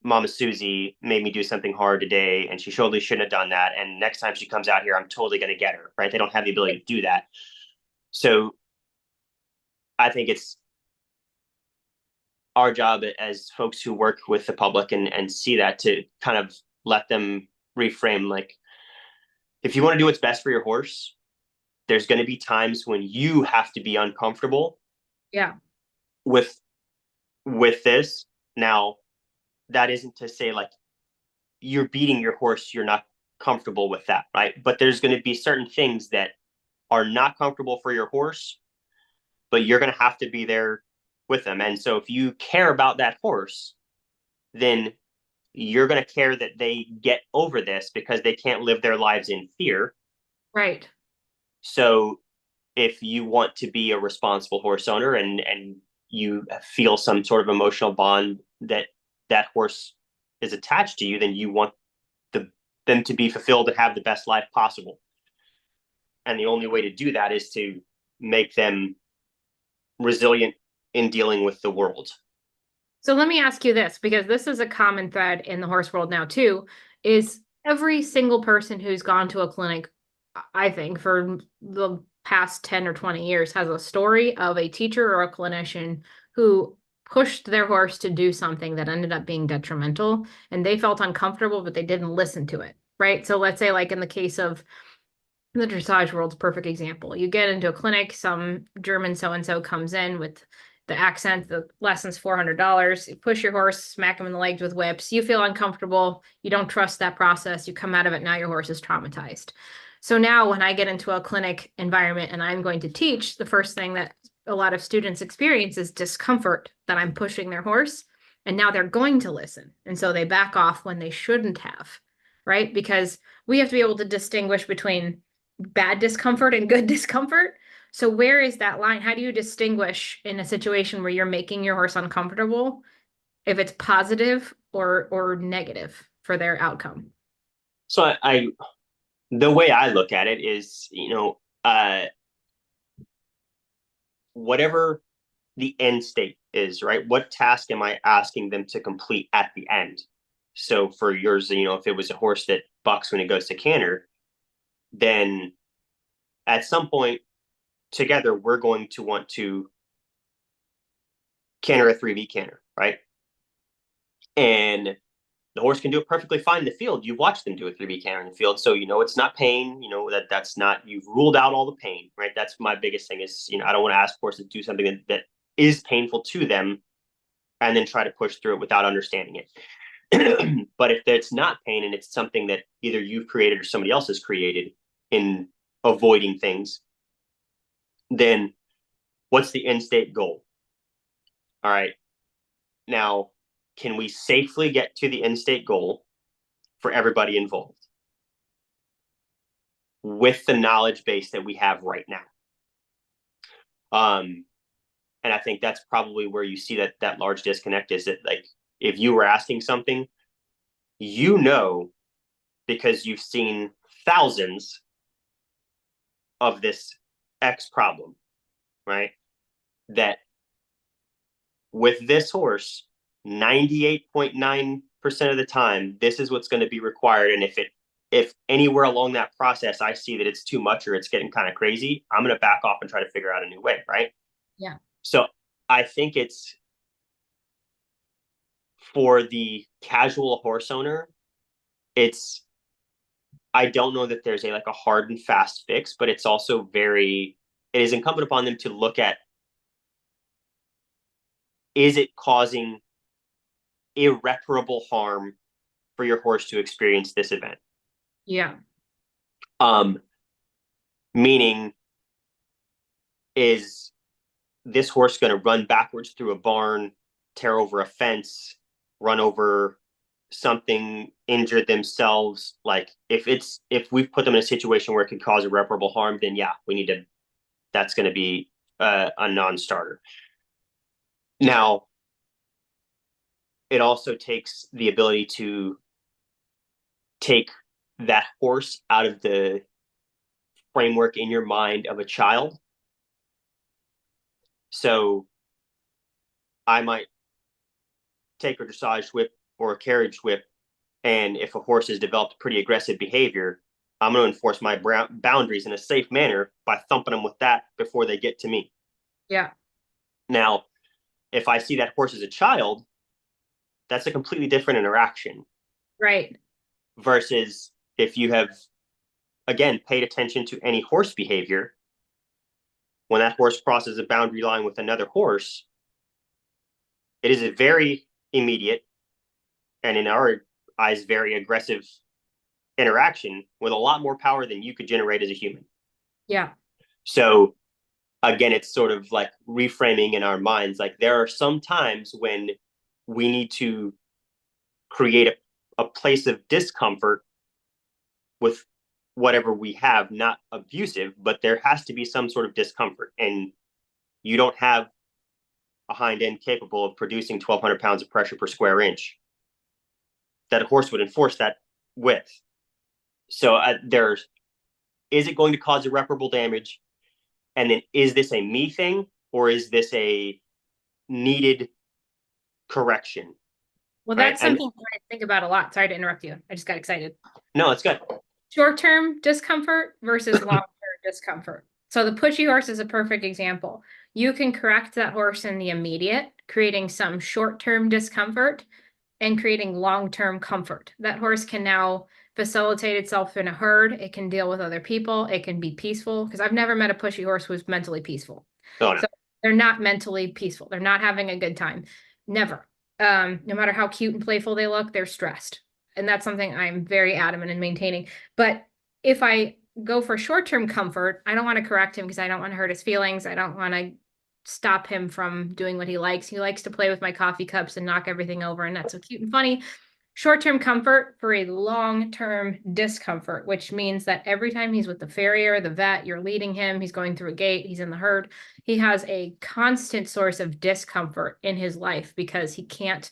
Mama Susie made me do something hard today and she totally shouldn't have done that. And next time she comes out here, I'm totally going to get her, right? They don't have the ability to do that. So I think it's our job as folks who work with the public and see that to kind of let them reframe like, if you want to do what's best for your horse, there's going to be times when you have to be uncomfortable Yeah. with this. Now, that isn't to say like you're beating your horse, you're not comfortable with that, right? But there's going to be certain things that are not comfortable for your horse, but you're going to have to be there with them. And so if you care about that horse, then you're going to care that they get over this because they can't live their lives in fear. Right. So if you want to be a responsible horse owner and you feel some sort of emotional bond that that horse is attached to you, then you want them to be fulfilled and have the best life possible. And the only way to do that is to make them resilient in dealing with the world. So let me ask you this, because this is a common thread in the horse world now too, is every single person who's gone to a clinic, I think, for the past 10 or 20 years has a story of a teacher or a clinician who pushed their horse to do something that ended up being detrimental and they felt uncomfortable, but they didn't listen to it, right? So let's say like in the case of the dressage world's a perfect example. You get into a clinic, some German so-and-so comes in with the accent, the lesson's $400. You push your horse, smack him in the legs with whips. You feel uncomfortable. You don't trust that process. You come out of it. Now your horse is traumatized. So now when I get into a clinic environment and I'm going to teach, the first thing that a lot of students experience is discomfort that I'm pushing their horse. And now they're going to listen. And so they back off when they shouldn't have, right? Because we have to be able to distinguish between bad discomfort and good discomfort. So where is that line? How do you distinguish in a situation where you're making your horse uncomfortable if it's positive or negative for their outcome? So the way I look at it is, whatever the end state is, right? What task am I asking them to complete at the end? So for yours, if it was a horse that bucks when it goes to canter, then at some point together, we're going to want to canter a 3V canter, right? And the horse can do it perfectly fine in the field. You've watched them do a 3V canter in the field. So, it's not pain, that's not, you've ruled out all the pain, right? That's my biggest thing is, I don't want to ask horses to do something that is painful to them and then try to push through it without understanding it. But if it's not pain and it's something that either you've created or somebody else has created in avoiding things, then what's the end state goal? All right. Now, can we safely get to the end state goal for everybody involved with the knowledge base that we have right now? And I think that's probably where you see that large disconnect is that, like, if you were asking something, you know, because you've seen thousands of this X problem, right? That with this horse, 98.9% of the time, this is what's going to be required. And if anywhere along that process I see that it's too much or it's getting kind of crazy, I'm going to back off and try to figure out a new way, right? Yeah. So I think it's for the casual horse owner, it's I don't know that there's a hard and fast fix, but it's also it is incumbent upon them to look at, is it causing irreparable harm for your horse to experience this event? Yeah. Meaning, is this horse going to run backwards through a barn, tear over a fence, run over something, injure themselves? Like, if we've put them in a situation where it could cause irreparable harm, then yeah, that's going to be a non-starter. Now, it also takes the ability to take that horse out of the framework in your mind of a child. So I might take a dressage whip or a carriage whip, and if a horse has developed pretty aggressive behavior, I'm going to enforce my boundaries in a safe manner by thumping them with that before they get to me. Yeah. Now, if I see that horse as a child, that's a completely different interaction. Right. Versus if you have, again, paid attention to any horse behavior, when that horse crosses a boundary line with another horse, it is a very immediate and, in our eyes, very aggressive interaction with a lot more power than you could generate as a human. Yeah. So again, it's sort of like reframing in our minds. Like, there are some times when we need to create a place of discomfort with whatever we have, not abusive, but there has to be some sort of discomfort. And you don't have a hind end capable of producing 1,200 pounds of pressure per square inch that a horse would enforce that with. So is it going to cause irreparable damage? And then, is this a me thing, or is this a needed correction? Well, Right? that's something I think about a lot. Sorry to interrupt you. I just got excited. No, it's good. Short-term discomfort versus long-term discomfort. So the pushy horse is a perfect example. You can correct that horse in the immediate, creating some short-term discomfort and creating long-term comfort. That horse can now facilitate itself in a herd. It can deal with other people. It can be peaceful, because I've never met a pushy horse who's mentally peaceful. Oh, no. So they're not mentally peaceful. They're not having a good time. Never. No matter how cute and playful they look, they're stressed. And that's something I'm very adamant in maintaining. But if I go for short-term comfort, I don't want to correct him because I don't want to hurt his feelings. I don't want to stop him from doing what he likes. He likes to play with my coffee cups and knock everything over, and that's so cute and funny. Short-term comfort for a long-term discomfort, which means that every time he's with the farrier, the vet, you're leading him, he's going through a gate, he's in the herd, he has a constant source of discomfort in his life because he can't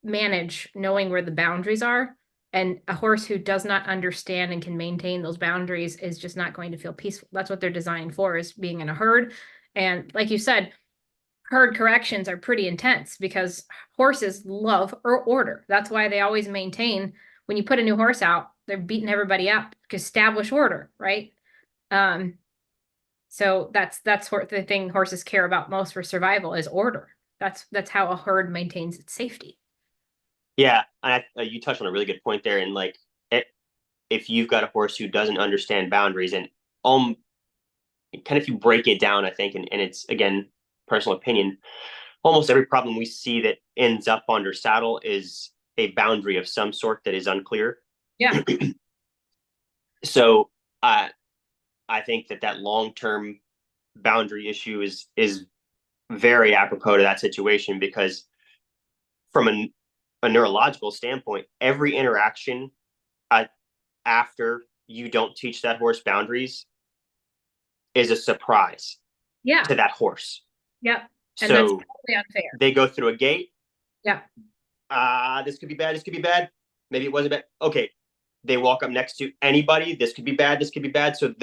manage knowing where the boundaries are. And a horse who does not understand and can maintain those boundaries is just not going to feel peaceful. That's what they're designed for, is being in a herd. And like you said, herd corrections are pretty intense because horses love order. That's why they always maintain, when you put a new horse out, they're beating everybody up to establish order, right? So that's the thing horses care about most for survival is order. That's how a herd maintains its safety. Yeah, you touched on a really good point there. And like, if you've got a horse who doesn't understand boundaries, and kind of, if you break it down, I think, and it's, again, personal opinion, almost every problem we see that ends up under saddle is a boundary of some sort that is unclear. Yeah. So I think that long-term boundary issue is very apropos to that situation, because from a neurological standpoint, every interaction after you don't teach that horse boundaries is a surprise Yeah. to that horse. Yep. And that's So totally unfair. they go through a gate. Yeah. This could be bad. This could be bad. Maybe it wasn't bad. Okay. They walk up next to anybody. This could be bad. This could be bad. So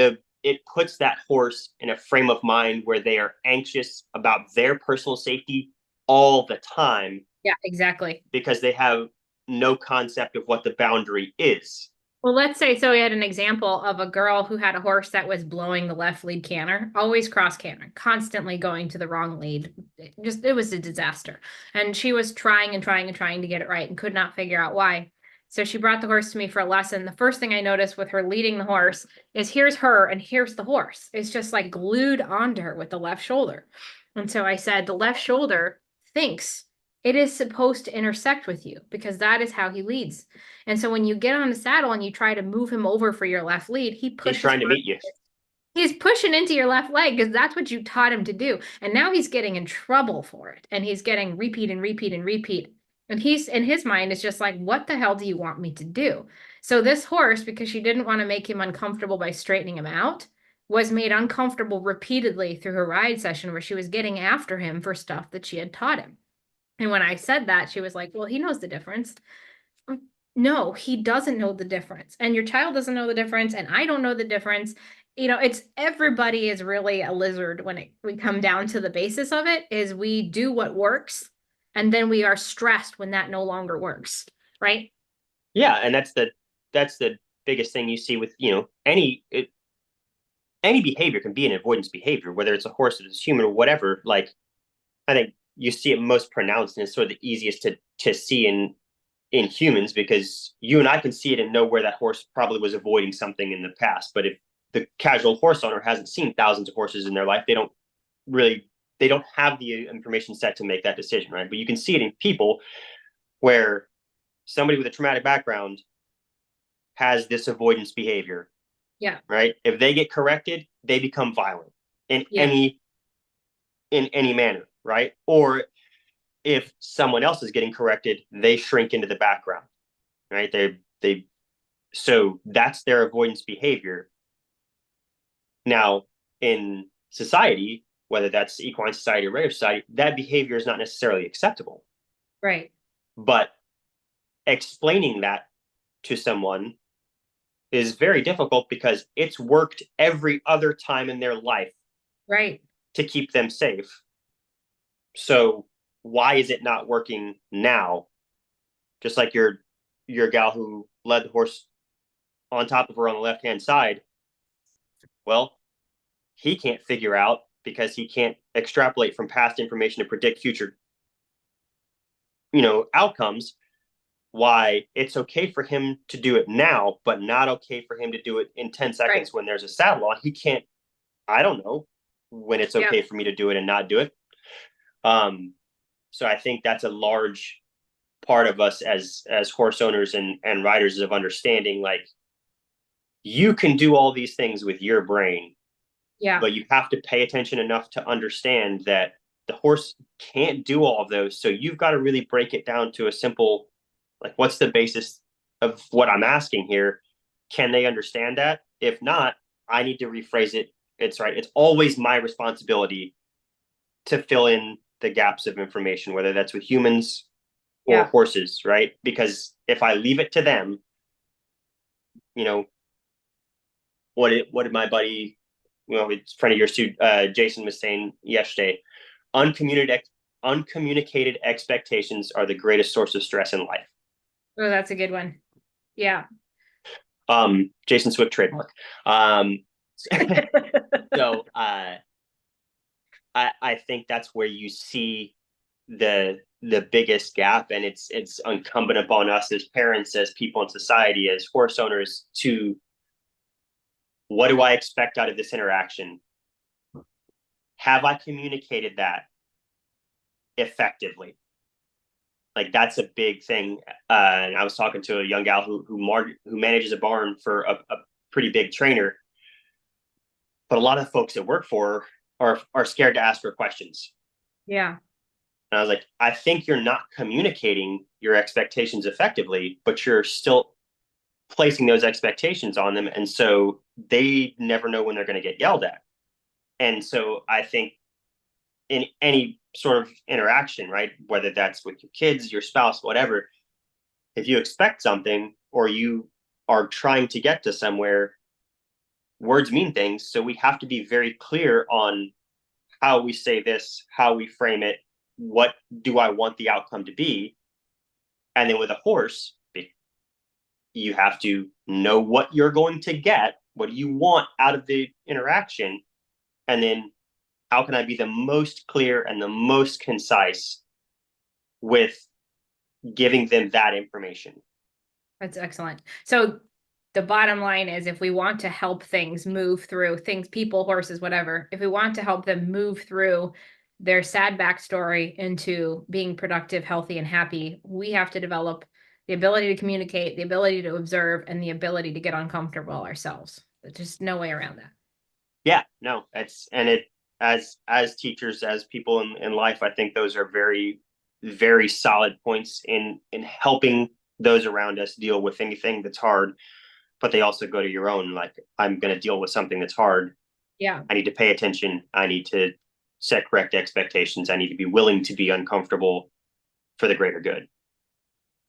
it puts that horse in a frame of mind where they are anxious about their personal safety all the time, Yeah, exactly. because they have no concept of what the boundary is. Well, let's say so we had an example of a girl who had a horse that was blowing the left lead canter, always cross canter, constantly going to the wrong lead. It was a disaster. And she was trying and trying and trying to get it right and could not figure out why. So she brought the horse to me for a lesson. The first thing I noticed with her leading the horse is here's her and here's the horse. It's just like glued onto her with the left shoulder. And so I said, the left shoulder thinks it is supposed to intersect with you because that is how he leads. And so when you get on the saddle and you try to move him over for your left lead, he He's pushes trying to hard. meet you. He's pushing into your left leg because that's what you taught him to do. And now he's getting in trouble for it. And he's getting repeat and repeat and repeat. And he's in his mind is just like, what the hell do you want me to do? So this horse, because she didn't want to make him uncomfortable by straightening him out, was made uncomfortable repeatedly through her ride session where she was getting after him for stuff that she had taught him. And when I said that, she was like, well, he knows the difference. No, he doesn't know the difference. And your child doesn't know the difference. And I don't know the difference. You know, it's everybody is really a lizard when we come down to the basis of it is we do what works. And then we are stressed when that no longer works. Right. Yeah. And that's the biggest thing you see with, any behavior can be an avoidance behavior, whether it's a horse or it's human or whatever. Like, I think you see it most pronounced, and it's sort of the easiest to see in humans, because you and I can see it and know where that horse probably was avoiding something in the past. But if the casual horse owner hasn't seen thousands of horses in their life, they don't have the information set to make that decision, right? But you can see it in people where somebody with a traumatic background has this avoidance behavior, Yeah. right? If they get corrected, they become violent in Yeah. any manner, right? Or if someone else is getting corrected, they shrink into the background, right? So that's their avoidance behavior. Now, in society, whether that's equine society or regular society, that behavior is not necessarily acceptable. Right. But explaining that to someone is very difficult, because it's worked every other time in their life Right. to keep them safe. So why is it not working now? Just like your gal who led the horse on top of her on the left hand side. Well, he can't figure out, because he can't extrapolate from past information to predict future, outcomes, why it's okay for him to do it now, but not okay for him to do it in 10 seconds Right. when there's a saddle on. He can't, I don't know when it's Yeah. okay for me to do it and not do it. So I think that's a large part of us as horse owners and riders, of understanding, like, you can do all these things with your brain, Yeah. but you have to pay attention enough to understand that the horse can't do all of those. So you've got to really break it down to a simple, like, what's the basis of what I'm asking here? Can they understand that? If not, I need to rephrase it. It's right. It's always my responsibility to fill in the gaps of information, whether that's with humans or Yeah. horses, right? Because if I leave it to them, you know, what did my buddy, it's a friend of yours too, Jason, was saying yesterday? Uncommunicated expectations are the greatest source of stress in life. Oh, that's a good one. Yeah. Jason Swift trademark. So I think that's where you see the biggest gap, and it's incumbent upon us as parents, as people in society, as horse owners, to, what do I expect out of this interaction? Have I communicated that effectively? Like, that's a big thing. And I was talking to a young gal who manages a barn for a pretty big trainer, but a lot of the folks that work for her are scared to ask her questions. Yeah. And I was like, I think you're not communicating your expectations effectively, but you're still placing those expectations on them. And so they never know when they're going to get yelled at. And so I think in any sort of interaction, right, whether that's with your kids, your spouse, whatever, if you expect something or you are trying to get to somewhere, words mean things. So we have to be very clear on how we say this, how we frame it, what do I want the outcome to be? And then with a horse, you have to know what you're going to get, what do you want out of the interaction, and then how can I be the most clear and the most concise with giving them that information. That's excellent. So the bottom line is if we want to help things move through things, people, horses, whatever, if we want to help them move through their sad backstory into being productive, healthy, and happy, we have to develop the ability to communicate, the ability to observe, and the ability to get uncomfortable ourselves. There's just no way around that. Yeah, no, it's and it as teachers, as people in life, I think those are very, very solid points in helping those around us deal with anything that's hard. But they also go to your own, like, I'm going to deal with something that's hard. Yeah. I need to pay attention. I need to set correct expectations. I need to be willing to be uncomfortable for the greater good.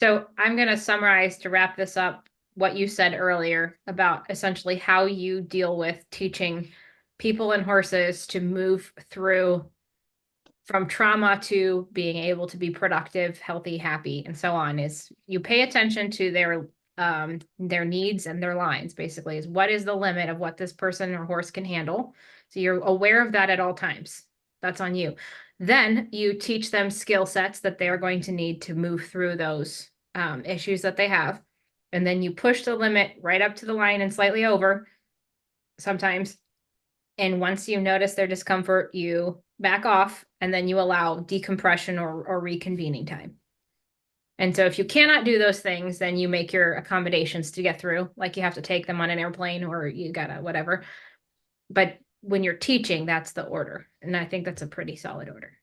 So I'm going to summarize to wrap this up what you said earlier about essentially how you deal with teaching people and horses to move through from trauma to being able to be productive, healthy, happy, and so on. Is you pay attention to their needs and their lines, basically, is what is the limit of what this person or horse can handle. So you're aware of that at all times. That's on you. Then you teach them skill sets that they are going to need to move through those issues that they have. And then you push the limit right up to the line and slightly over sometimes. And once you notice their discomfort, you back off and then you allow decompression or reconvening time. And so if you cannot do those things, then you make your accommodations to get through, like you have to take them on an airplane or you gotta whatever. But when you're teaching, that's the order. And I think that's a pretty solid order.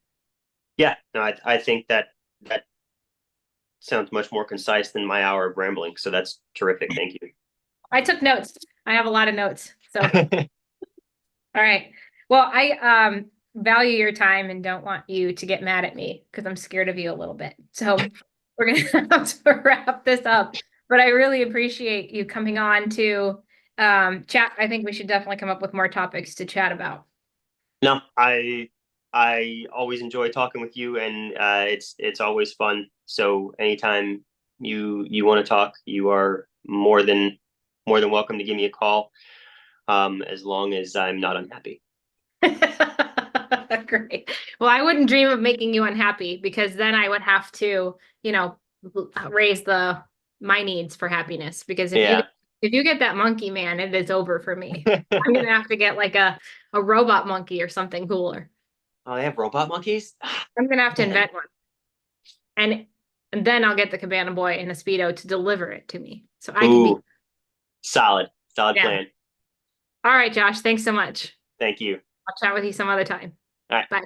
Yeah, no, I think that sounds much more concise than my hour of rambling. So that's terrific. Thank you. I took notes. I have a lot of notes. So all right. Well, I value your time and don't want you to get mad at me because I'm scared of you a little bit. So we're gonna have to wrap this up. But I really appreciate you coming on to chat. I think we should definitely come up with more topics to chat about. No, I always enjoy talking with you, and it's always fun. So anytime you want to talk, you are more than welcome to give me a call, as long as I'm not unhappy. Great. Well, I wouldn't dream of making you unhappy because then I would have to, raise the my needs for happiness. Because Yeah. if you get that monkey, man, it is over for me. I'm gonna have to get like a robot monkey or something cooler. Oh, they have robot monkeys? I'm gonna have to Man. invent one. And then I'll get the cabana boy in a Speedo to deliver it to me. So I can be Ooh, solid yeah. plan. All right, Josh. Thanks so much. Thank you. I'll chat with you some other time. All right. Bye.